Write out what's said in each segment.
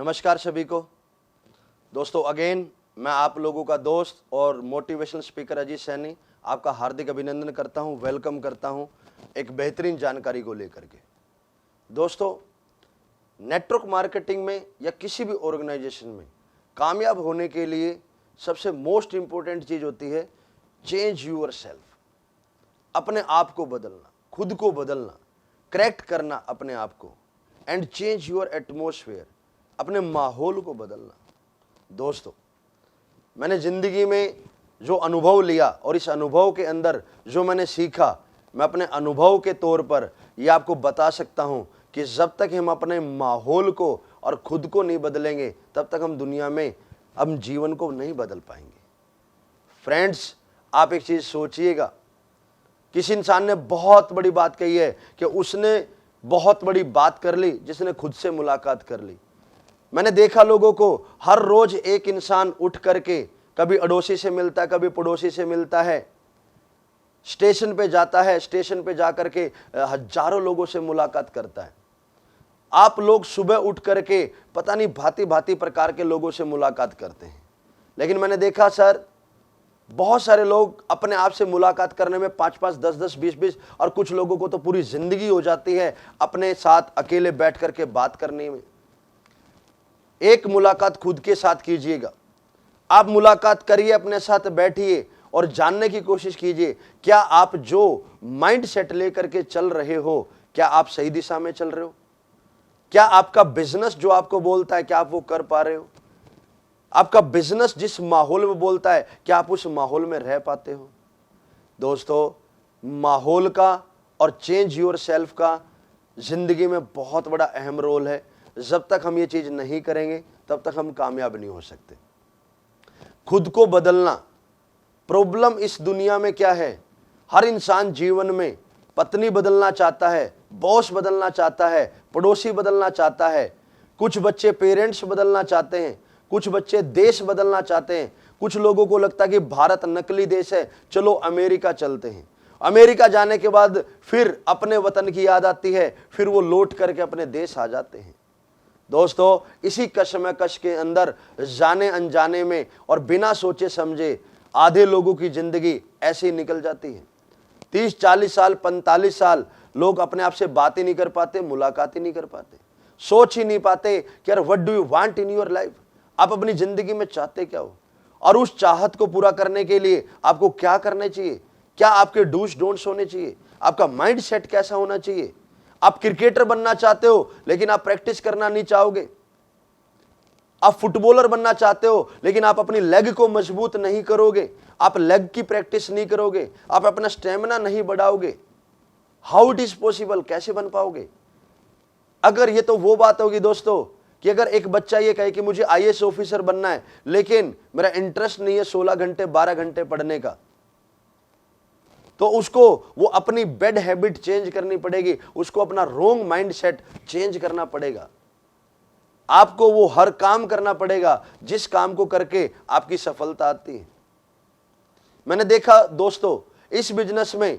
नमस्कार सभी को। दोस्तों अगेन मैं आप लोगों का दोस्त और मोटिवेशनल स्पीकर अजीत सैनी आपका हार्दिक अभिनंदन करता हूं, वेलकम करता हूं एक बेहतरीन जानकारी को लेकर के। दोस्तों नेटवर्क मार्केटिंग में या किसी भी ऑर्गेनाइजेशन में कामयाब होने के लिए सबसे मोस्ट इंपॉर्टेंट चीज़ होती है चेंज यूर सेल्फ। अपने आप को बदलना, खुद को बदलना, करेक्ट करना अपने आप को, एंड चेंज यूर एटमॉस्फेयर, अपने माहौल को बदलना। दोस्तों मैंने ज़िंदगी में जो अनुभव लिया और इस अनुभव के अंदर जो मैंने सीखा, मैं अपने अनुभव के तौर पर यह आपको बता सकता हूं कि जब तक हम अपने माहौल को और खुद को नहीं बदलेंगे तब तक हम दुनिया में हम जीवन को नहीं बदल पाएंगे। फ्रेंड्स, आप एक चीज़ सोचिएगा, किसी इंसान ने बहुत बड़ी बात कही है कि उसने बहुत बड़ी बात कर ली जिसने खुद से मुलाकात कर ली। मैंने देखा लोगों को, हर रोज एक इंसान उठ करके कभी अड़ोसी से मिलता है, कभी पड़ोसी से मिलता है, स्टेशन पे जाता है, स्टेशन पे जाकर के हजारों लोगों से मुलाकात करता है। आप लोग सुबह उठ करके पता नहीं भांति भांति प्रकार के लोगों से मुलाकात करते हैं, लेकिन मैंने देखा सर बहुत सारे लोग अपने आप से मुलाकात करने में 5-5, 10-10, 20-20 और कुछ लोगों को तो पूरी जिंदगी हो जाती है अपने साथ अकेले बैठ करके बात करने में। एक मुलाकात खुद के साथ कीजिएगा। आप मुलाकात करिए, अपने साथ बैठिए और जानने की कोशिश कीजिए क्या आप जो माइंड सेट लेकर के चल रहे हो, क्या आप सही दिशा में चल रहे हो? क्या आपका बिजनेस जो आपको बोलता है क्या आप वो कर पा रहे हो? आपका बिजनेस जिस माहौल में बोलता है क्या आप उस माहौल में रह पाते हो? दोस्तों माहौल का और चेंज योर सेल्फ का जिंदगी में बहुत बड़ा अहम रोल है। जब तक हम ये चीज नहीं करेंगे तब तक हम कामयाब नहीं हो सकते। खुद को बदलना। प्रॉब्लम इस दुनिया में क्या है, हर इंसान जीवन में पत्नी बदलना चाहता है, बॉस बदलना चाहता है, पड़ोसी बदलना चाहता है, कुछ बच्चे पेरेंट्स बदलना चाहते हैं, कुछ बच्चे देश बदलना चाहते हैं, कुछ लोगों को लगता है कि भारत नकली देश है, चलो अमेरिका चलते हैं। अमेरिका जाने के बाद फिर अपने वतन की याद आती है, फिर वो लौट करके अपने देश आ जाते हैं। दोस्तों इसी कशमकश के अंदर जाने अनजाने में और बिना सोचे समझे आधे लोगों की जिंदगी ऐसे ही निकल जाती है। 30, 40 साल, 45 साल लोग अपने आप से बात ही नहीं कर पाते, मुलाकात ही नहीं कर पाते, सोच ही नहीं पाते कि यार what do you want in your life, आप अपनी जिंदगी में चाहते क्या हो और उस चाहत को पूरा करने के लिए आपको क्या करना चाहिए, क्या आपके डूज डोंट्स होने चाहिए, आपका माइंड सेट कैसा होना चाहिए। आप क्रिकेटर बनना चाहते हो लेकिन आप प्रैक्टिस करना नहीं चाहोगे, आप फुटबॉलर बनना चाहते हो लेकिन आप अपनी लेग को मजबूत नहीं करोगे, आप लेग की प्रैक्टिस नहीं करोगे, आप अपना स्टेमिना नहीं बढ़ाओगे, हाउ इट इज पॉसिबल, कैसे बन पाओगे? अगर ये तो वो बात होगी दोस्तों कि अगर एक बच्चा ये कहे कि मुझे आईएएस ऑफिसर बनना है लेकिन मेरा इंटरेस्ट नहीं है 16 घंटे 12 घंटे पढ़ने का, तो उसको वो अपनी बैड हैबिट चेंज करनी पड़ेगी, उसको अपना रॉन्ग माइंड सेट चेंज करना पड़ेगा। आपको वो हर काम करना पड़ेगा जिस काम को करके आपकी सफलता आती है। मैंने देखा दोस्तों इस बिजनेस में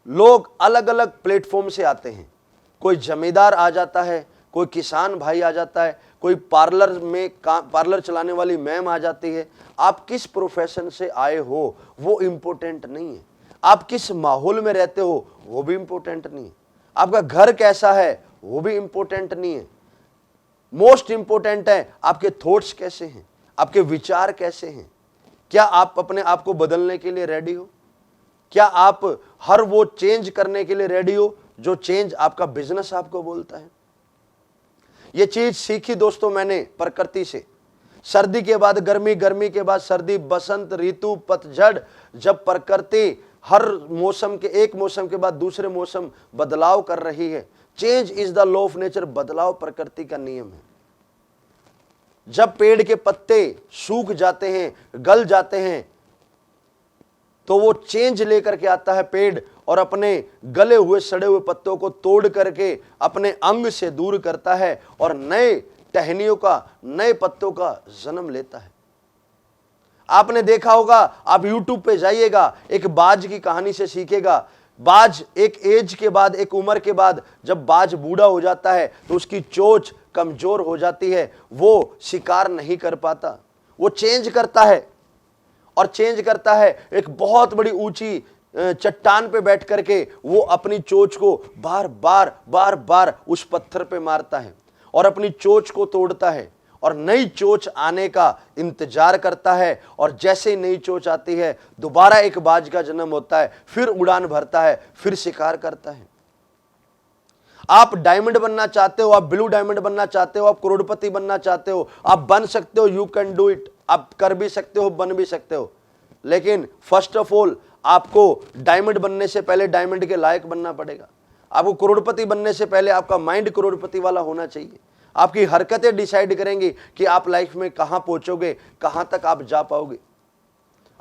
लोग अलग अलग प्लेटफॉर्म से आते हैं। कोई जमींदार आ जाता है, कोई किसान भाई आ जाता है, कोई पार्लर चलाने वाली मैम आ जाती है। आप किस प्रोफेशन से आए हो वो इंपॉर्टेंट नहीं है, आप किस माहौल में रहते हो वो भी इंपॉर्टेंट नहीं है, आपका घर कैसा है वो भी इंपॉर्टेंट नहीं है। मोस्ट इंपॉर्टेंट है आपके थॉट्स कैसे हैं, आपके विचार कैसे हैं। क्या आप अपने आप को बदलने के लिए रेडी हो? क्या आप हर वो चेंज करने के लिए रेडी हो जो चेंज आपका बिजनेस आपको बोलता है? ये चीज सीखी दोस्तों मैंने प्रकृति से। सर्दी के बाद गर्मी, गर्मी के बाद सर्दी, बसंत ऋतु, पतझड़, जब प्रकृति हर मौसम के एक मौसम के बाद दूसरे मौसम बदलाव कर रही है, change is the law of nature, बदलाव प्रकृति का नियम है। जब पेड़ के पत्ते सूख जाते हैं, गल जाते हैं, तो वो चेंज लेकर के आता है पेड़ और अपने गले हुए सड़े हुए पत्तों को तोड़ करके अपने अंग से दूर करता है और नए टहनियों का, नए पत्तों का जन्म लेता है। आपने देखा होगा, आप YouTube पे जाइएगा, एक बाज की कहानी से सीखेगा। बाज एक एज के बाद, एक उम्र के बाद जब बाज बूढ़ा हो जाता है तो उसकी चोंच कमजोर हो जाती है वो शिकार नहीं कर पाता। वो चेंज करता है और चेंज करता है। एक बहुत बड़ी ऊंची चट्टान पे बैठ करके वो अपनी चोंच को बार बार उस पत्थर पे मारता है और अपनी चोंच को तोड़ता है और नई चोंच आने का इंतजार करता है। और जैसे ही नई चोंच आती है दोबारा एक बाज का जन्म होता है, फिर उड़ान भरता है, फिर शिकार करता है। आप डायमंड बनना चाहते हो, आप ब्लू डायमंड बनना चाहते हो, आप करोड़पति बनना चाहते हो, आप बन सकते हो, यू कैन डू इट। आप कर भी सकते हो, बन भी सकते हो, लेकिन फर्स्ट ऑफ ऑल आपको डायमंड बनने से पहले डायमंड के लायक बनना पड़ेगा। आपको करोड़पति बनने से पहले आपका माइंड करोड़पति वाला होना चाहिए। आपकी हरकतें डिसाइड करेंगी कि आप लाइफ में कहां पहुंचोगे, कहां तक आप जा पाओगे,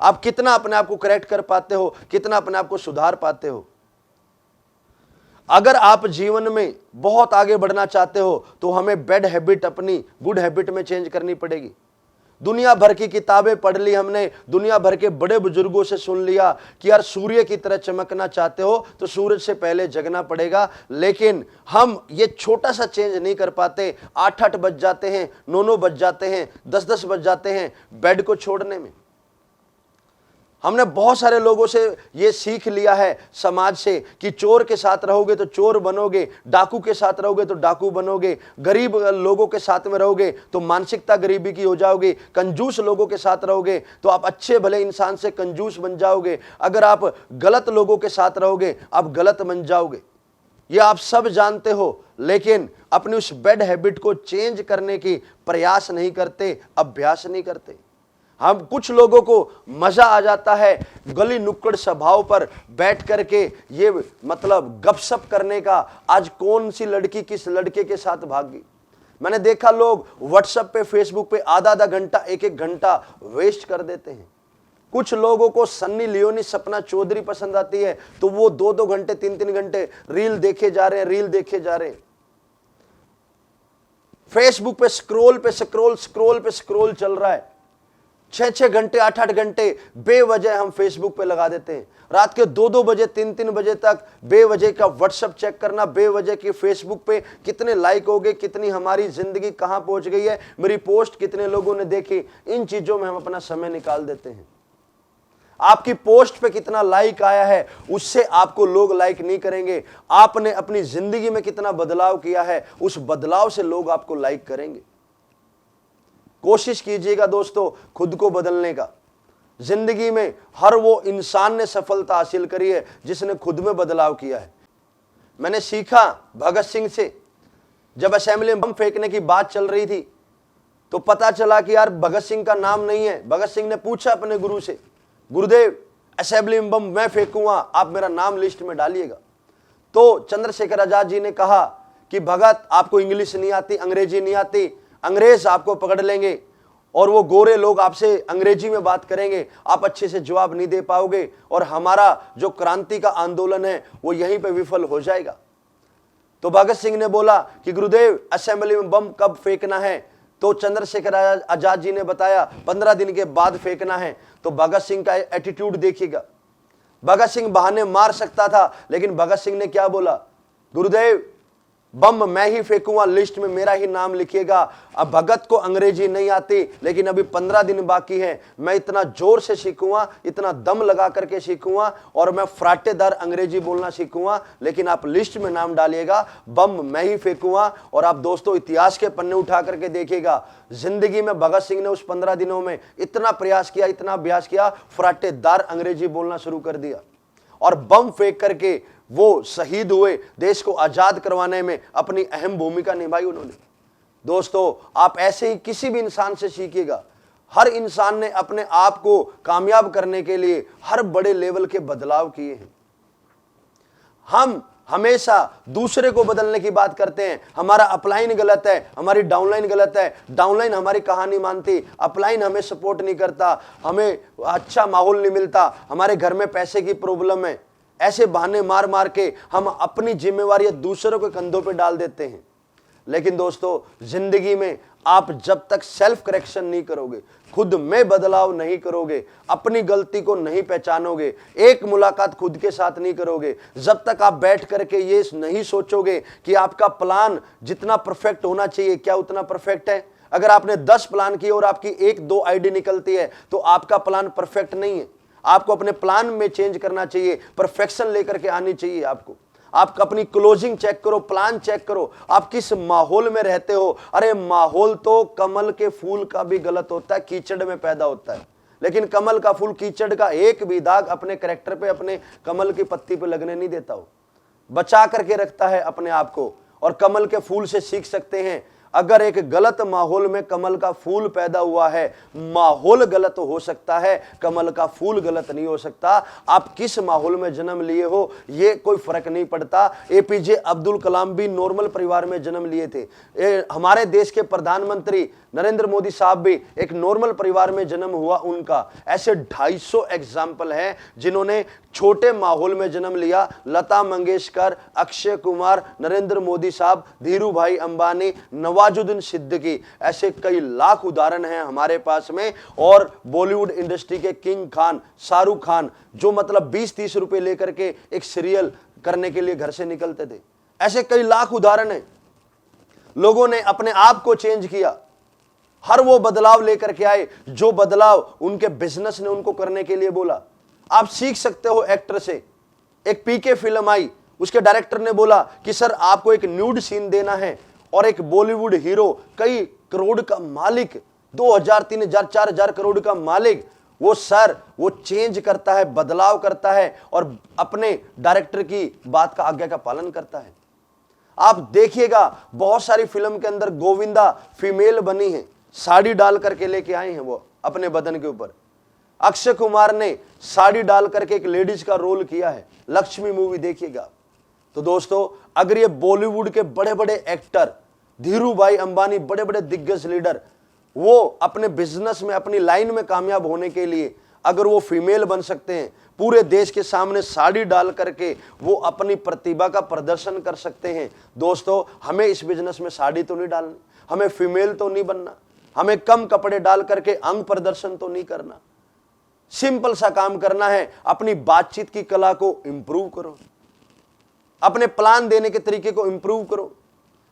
आप कितना अपने आप को करेक्ट कर पाते हो, कितना अपने आप को सुधार पाते हो। अगर आप जीवन में बहुत आगे बढ़ना चाहते हो तो हमें बैड हैबिट अपनी गुड हैबिट में चेंज करनी पड़ेगी। दुनिया भर की किताबें पढ़ ली हमने, दुनिया भर के बड़े बुजुर्गों से सुन लिया कि यार सूर्य की तरह चमकना चाहते हो तो सूरज से पहले जगना पड़ेगा, लेकिन हम ये छोटा सा चेंज नहीं कर पाते। 8-8 बज जाते हैं, 9-9 बज जाते हैं, 10-10 बज जाते हैं बेड को छोड़ने में। हमने बहुत सारे लोगों से ये सीख लिया है समाज से कि चोर के साथ रहोगे तो चोर बनोगे, डाकू के साथ रहोगे तो डाकू बनोगे, गरीब लोगों के साथ में रहोगे तो मानसिकता गरीबी की हो जाओगे, कंजूस लोगों के साथ रहोगे तो आप अच्छे भले इंसान से कंजूस बन जाओगे, अगर आप गलत लोगों के साथ रहोगे आप गलत बन जाओगे। ये आप सब जानते हो, लेकिन अपनी उस बैड हैबिट को चेंज करने की प्रयास नहीं करते, अभ्यास नहीं करते। हम कुछ लोगों को मजा आ जाता है गली नुक्कड़ सभाओं पर बैठ करके ये मतलब गपशप करने का, आज कौन सी लड़की किस लड़के के साथ भागी। मैंने देखा लोग व्हाट्सएप पे, फेसबुक पे आधा घंटा, एक घंटा वेस्ट कर देते हैं। कुछ लोगों को सन्नी लियोनी, सपना चौधरी पसंद आती है तो वो 2-2 घंटे, 3-3 घंटे रील देखे जा रहे हैं, रील देखे जा रहे हैं। फेसबुक पे स्क्रोल पे स्क्रोल चल रहा है, 6-6 घंटे, 8-8 घंटे बेवजह हम फेसबुक पे लगा देते हैं। रात के 2-2 बजे, 3-3 बजे तक बेवजह का व्हाट्सएप चेक करना, बेवजह की फेसबुक पे कितने लाइक हो गए, कितनी हमारी जिंदगी कहां पहुंच गई है, मेरी पोस्ट कितने लोगों ने देखी, इन चीजों में हम अपना समय निकाल देते हैं। आपकी पोस्ट पे कितना लाइक आया है उससे आपको लोग लाइक नहीं करेंगे। आपने अपनी जिंदगी में कितना बदलाव किया है उस बदलाव से लोग आपको लाइक करेंगे। कोशिश कीजिएगा दोस्तों खुद को बदलने का। जिंदगी में हर वो इंसान ने सफलता हासिल करी है जिसने खुद में बदलाव किया है। मैंने सीखा भगत सिंह से, जब असेंबली में बम फेंकने की बात चल रही थी तो पता चला कि यार भगत सिंह का नाम नहीं है। भगत सिंह ने पूछा अपने गुरु से, गुरुदेव असेंबली में बम मैं फेंकूंगा, आप मेरा नाम लिस्ट में डालिएगा। तो चंद्रशेखर आजाद जी ने कहा कि भगत आपको इंग्लिश नहीं आती, अंग्रेजी नहीं आती, अंग्रेज आपको पकड़ लेंगे और वो गोरे लोग आपसे अंग्रेजी में बात करेंगे, आप अच्छे से जवाब नहीं दे पाओगे और हमारा जो क्रांति का आंदोलन है वो यहीं पे विफल हो जाएगा। तो भगत सिंह ने बोला कि गुरुदेव असेंबली में बम कब फेंकना है? तो चंद्रशेखर आजाद जी ने बताया 15 दिन के बाद फेंकना है। तो भगत सिंह का एटीट्यूड देखिएगा। भगत सिंह बहाने मार सकता था, लेकिन भगत सिंह ने क्या बोला, गुरुदेव बम मैं ही फेंकूंगा, लिस्ट में मेरा ही नाम लिखिएगा। अब भगत को अंग्रेजी नहीं आती, लेकिन अभी 15 दिन बाकी है, मैं इतना जोर से सीखूंगा, इतना दम लगा करके सीखूंगा और मैं फराटेदार अंग्रेजी बोलना सीखूंगा, लेकिन आप लिस्ट में नाम डालिएगा, बम मैं ही फेंकूंगा। और आप दोस्तों इतिहास के पन्ने उठा करके देखिएगा, जिंदगी में भगत सिंह ने उस 15 दिनों में इतना प्रयास किया, इतना अभ्यास किया, फराटेदार अंग्रेजी बोलना शुरू कर दिया और बम फेंक करके वो शहीद हुए। देश को आजाद करवाने में अपनी अहम भूमिका निभाई उन्होंने। दोस्तों आप ऐसे ही किसी भी इंसान से सीखिएगा। हर इंसान ने अपने आप को कामयाब करने के लिए हर बड़े लेवल के बदलाव किए हैं। हम हमेशा दूसरे को बदलने की बात करते हैं, हमारा अपलाइन गलत है, हमारी डाउनलाइन गलत है, डाउनलाइन हमारी कहानी मानती, अपलाइन हमें सपोर्ट नहीं करता, हमें अच्छा माहौल नहीं मिलता, हमारे घर में पैसे की प्रॉब्लम है। ऐसे बहाने मार मार के हम अपनी जिम्मेवारी दूसरों के कंधों पे डाल देते हैं। लेकिन दोस्तों जिंदगी में आप जब तक सेल्फ करेक्शन नहीं करोगे, खुद में बदलाव नहीं करोगे, अपनी गलती को नहीं पहचानोगे, एक मुलाकात खुद के साथ नहीं करोगे, जब तक आप बैठ करके ये नहीं सोचोगे कि आपका प्लान जितना परफेक्ट होना चाहिए क्या उतना परफेक्ट है। अगर आपने 10 प्लान किए और आपकी 1-2 आईडी निकलती है तो आपका प्लान परफेक्ट नहीं है। आपको अपने प्लान में चेंज करना चाहिए, परफेक्शन लेकर के आनी चाहिए आपको। आप अपनी क्लोजिंग चेक करो, प्लान चेक करो, आप किस माहौल में रहते हो। अरे माहौल तो कमल के फूल का भी गलत होता है, कीचड़ में पैदा होता है, लेकिन कमल का फूल कीचड़ का एक भी दाग अपने कैरेक्टर पे, अपने कमल की पत्ती पे लगने नहीं देता। हो बचा करके रखता है अपने आप को। और कमल के फूल से सीख सकते हैं, अगर एक गलत माहौल में कमल का फूल पैदा हुआ है, माहौल गलत हो सकता है, कमल का फूल गलत नहीं हो सकता। आप किस माहौल में जन्म लिए हो ये कोई फर्क नहीं पड़ता। एपीजे अब्दुल कलाम भी नॉर्मल परिवार में जन्म लिए थे। हमारे देश के प्रधानमंत्री नरेंद्र मोदी साहब भी एक नॉर्मल परिवार में जन्म हुआ उनका। ऐसे 250 एग्जाम्पल हैं जिन्होंने छोटे माहौल में जन्म लिया। लता मंगेशकर, अक्षय कुमार, नरेंद्र मोदी साहब, धीरू भाई अंबानी, नवाजुद्दीन सिद्दीकी, ऐसे कई लाख उदाहरण हैं हमारे पास में। और बॉलीवुड इंडस्ट्री के किंग खान, शाहरुख खान, जो मतलब 20-30 रुपए लेकर के एक सीरियल करने के लिए घर से निकलते थे। ऐसे कई लाख उदाहरण हैं। लोगों ने अपने आप को चेंज किया, हर वो बदलाव लेकर के आए जो बदलाव उनके बिजनेस ने उनको करने के लिए बोला। आप सीख सकते हो एक्टर से। एक पीके फिल्म आई, उसके डायरेक्टर ने बोला कि सर आपको एक न्यूड सीन देना है, और एक बॉलीवुड हीरो कई करोड़ का मालिक, 2000, 3000, 4000 करोड़ का मालिक, वो सर वो चेंज करता है, बदलाव करता है और अपने डायरेक्टर की बात का, आज्ञा का पालन करता है। आप देखिएगा बहुत सारी फिल्म के अंदर गोविंदा फीमेल बनी है, साड़ी डाल करके लेके आए हैं वो अपने बदन के ऊपर। अक्षय कुमार ने साड़ी डाल करके एक लेडीज का रोल किया है, लक्ष्मी मूवी देखिएगा। तो दोस्तों अगर ये बॉलीवुड के बड़े बड़े एक्टर, धीरू भाई अंबानी, बड़े बड़े दिग्गज लीडर, वो अपने बिजनेस में, अपनी लाइन में कामयाब होने के लिए अगर वो फीमेल बन सकते हैं, पूरे देश के सामने साड़ी डाल करके वो अपनी प्रतिभा का प्रदर्शन कर सकते हैं, दोस्तों हमें इस बिजनेस में साड़ी तो नहीं डालनी, हमें फीमेल तो नहीं बनना, हमें कम कपड़े डाल करके अंग प्रदर्शन तो नहीं करना। सिंपल सा काम करना है, अपनी बातचीत की कला को इंप्रूव करो, अपने प्लान देने के तरीके को इंप्रूव करो,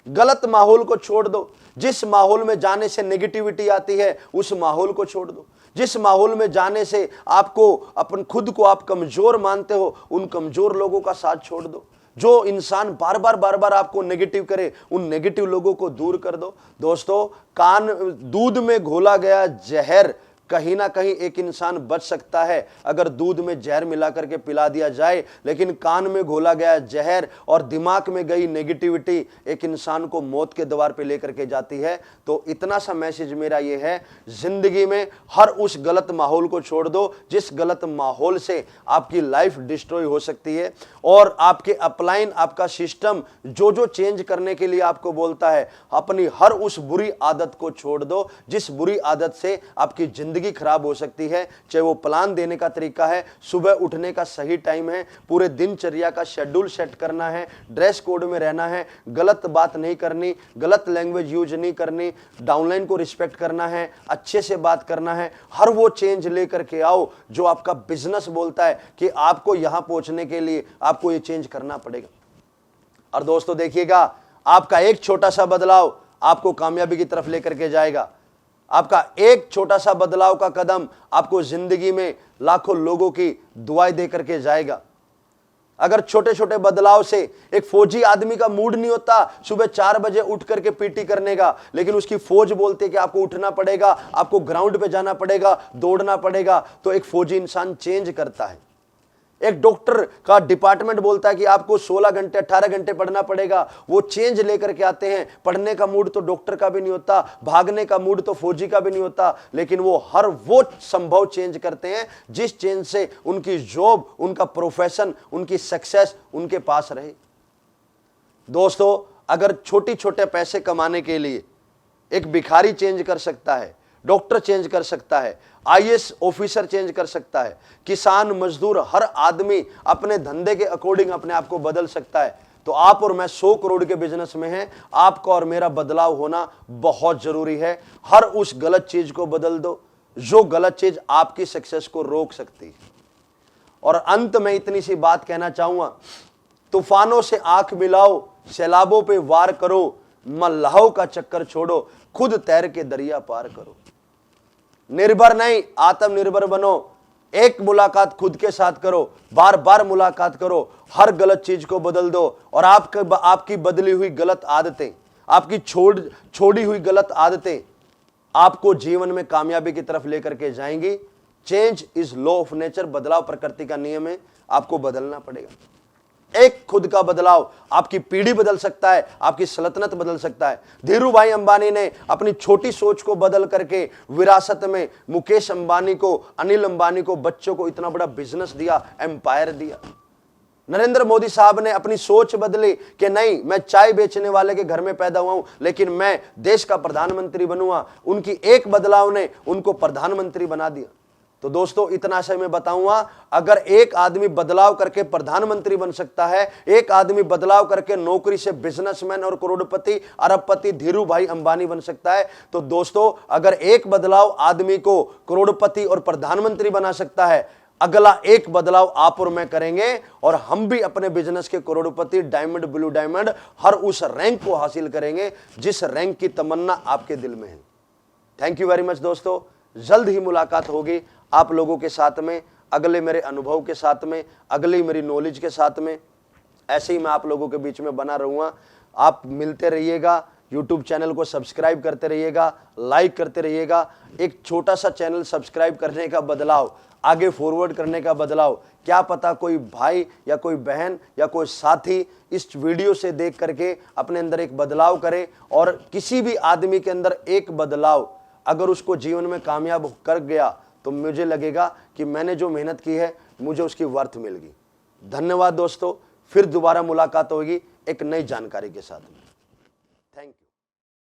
गलत माहौल को छोड़ दो। जिस माहौल में जाने से नेगेटिविटी आती है उस माहौल को छोड़ दो। जिस माहौल में जाने से आपको अपन खुद को आप कमजोर मानते हो, उन कमजोर लोगों का साथ छोड़ दो। जो इंसान बार बार आपको नेगेटिव करे, उन नेगेटिव लोगों को दूर कर दो। दोस्तों दूध में घोला गया जहर कहीं ना कहीं एक इंसान बच सकता है अगर दूध में जहर मिला करके पिला दिया जाए, लेकिन कान में घोला गया जहर और दिमाग में गई नेगेटिविटी एक इंसान को मौत के द्वार पे लेकर के जाती है। तो इतना सा मैसेज मेरा ये है, जिंदगी में हर उस गलत माहौल को छोड़ दो जिस गलत माहौल से आपकी लाइफ डिस्ट्रॉय हो सकती है, और आपके अपलाइन, आपका सिस्टम जो चेंज करने के लिए आपको बोलता है, अपनी हर उस बुरी आदत को छोड़ दो जिस बुरी आदत से आपकी जिंदगी खराब हो सकती है। चाहे वो प्लान देने का तरीका है, सुबह उठने का सही टाइम है, पूरे दिनचर्या का शेड्यूल सेट करना है, ड्रेस कोड में रहना है, गलत बात नहीं करनी, गलत लैंग्वेज यूज नहीं करनी, डाउनलाइन को रिस्पेक्ट करना है, अच्छे से बात करना है। हर वो चेंज लेकर के आओ जो आपका बिजनेस बोलता है कि आपको यहां पहुंचने के लिए आपको ये चेंज करना पड़ेगा। और दोस्तों देखिएगा, आपका एक छोटा सा बदलाव आपको कामयाबी की तरफ लेकर के जाएगा। आपका एक छोटा सा बदलाव का कदम आपको जिंदगी में लाखों लोगों की दुआएं दे करके जाएगा। अगर छोटे छोटे बदलाव से, एक फौजी आदमी का मूड नहीं होता सुबह 4 बजे उठ करके पीटी करने का, लेकिन उसकी फौज बोलती है कि आपको उठना पड़ेगा, आपको ग्राउंड पे जाना पड़ेगा, दौड़ना पड़ेगा, तो एक फौजी इंसान चेंज करता है। एक डॉक्टर का डिपार्टमेंट बोलता है कि आपको 16 घंटे 18 घंटे पढ़ना पड़ेगा, वो चेंज लेकर के आते हैं। पढ़ने का मूड तो डॉक्टर का भी नहीं होता, भागने का मूड तो फौजी का भी नहीं होता, लेकिन वो हर वो संभव चेंज करते हैं जिस चेंज से उनकी जॉब, उनका प्रोफेशन, उनकी सक्सेस उनके पास रहे। दोस्तों अगर छोटे छोटे पैसे कमाने के लिए एक भिखारी चेंज कर सकता है, डॉक्टर चेंज कर सकता है, आईएएस ऑफिसर चेंज कर सकता है, किसान, मजदूर, हर आदमी अपने धंधे के अकॉर्डिंग अपने आप को बदल सकता है, तो आप और मैं 100 करोड़ के बिजनेस में हैं। आपका और मेरा बदलाव होना बहुत जरूरी है। हर उस गलत चीज को बदल दो जो गलत चीज आपकी सक्सेस को रोक सकती है। और अंत में इतनी सी बात कहना चाहूंगा, तूफानों से आंख मिलाओ, सैलाबों पे वार करो, मल्लाहों का चक्कर छोड़ो, खुद तैर के दरिया पार करो। निर्भर नहीं, आत्मनिर्भर बनो। एक मुलाकात खुद के साथ करो, बार बार मुलाकात करो, हर गलत चीज को बदल दो और आपकी बदली हुई गलत आदतें, आपकी छोड़ी हुई गलत आदतें आपको जीवन में कामयाबी की तरफ लेकर के जाएंगी। Change is law of nature, बदलाव प्रकृति का नियम है, आपको बदलना पड़ेगा। एक खुद का बदलाव आपकी पीढ़ी बदल सकता है, आपकी सल्तनत बदल सकता है। धीरू भाई अंबानी ने अपनी छोटी सोच को बदल करके विरासत में मुकेश अंबानी को, अनिल अंबानी को, बच्चों को इतना बड़ा बिजनेस दिया, एम्पायर दिया। नरेंद्र मोदी साहब ने अपनी सोच बदली कि नहीं, मैं चाय बेचने वाले के घर में पैदा हुआ हूं, लेकिन मैं देश का प्रधानमंत्री बनूंगा। उनकी एक बदलाव ने उनको प्रधानमंत्री बना दिया। तो दोस्तों, इतना से मैं बताऊंगा, अगर एक आदमी बदलाव करके प्रधानमंत्री बन सकता है, एक आदमी बदलाव करके नौकरी से बिजनेसमैन और करोड़पति, अरबपति धीरू भाई अंबानी बन सकता है, तो दोस्तों, अगर एक बदलाव आदमी को करोड़पति और प्रधानमंत्री बना सकता है, अगला एक बदलाव आप और मैं करेंगे और हम भी अपने बिजनेस के करोड़पति, डायमंड, ब्लू डायमंड, हर उस रैंक को हासिल करेंगे जिस रैंक की तमन्ना आपके दिल में है। थैंक यू वेरी मच दोस्तों। जल्द ही मुलाकात होगी आप लोगों के साथ में, अगले मेरे अनुभव के साथ में, अगली मेरी नॉलेज के साथ में। ऐसे ही मैं आप लोगों के बीच में बना रहूँगा। आप मिलते रहिएगा, यूट्यूब चैनल को सब्सक्राइब करते रहिएगा, लाइक करते रहिएगा। एक छोटा सा चैनल सब्सक्राइब करने का बदलाव, आगे फॉरवर्ड करने का बदलाव, क्या पता कोई भाई या कोई बहन या कोई साथी इस वीडियो से देख करके अपने अंदर एक बदलाव करे। और किसी भी आदमी के अंदर एक बदलाव अगर उसको जीवन में कामयाब कर गया तो मुझे लगेगा कि मैंने जो मेहनत की है मुझे उसकी वर्थ मिल गई। धन्यवाद दोस्तों, फिर दोबारा मुलाकात होगी एक नई जानकारी के साथ में। Thank you.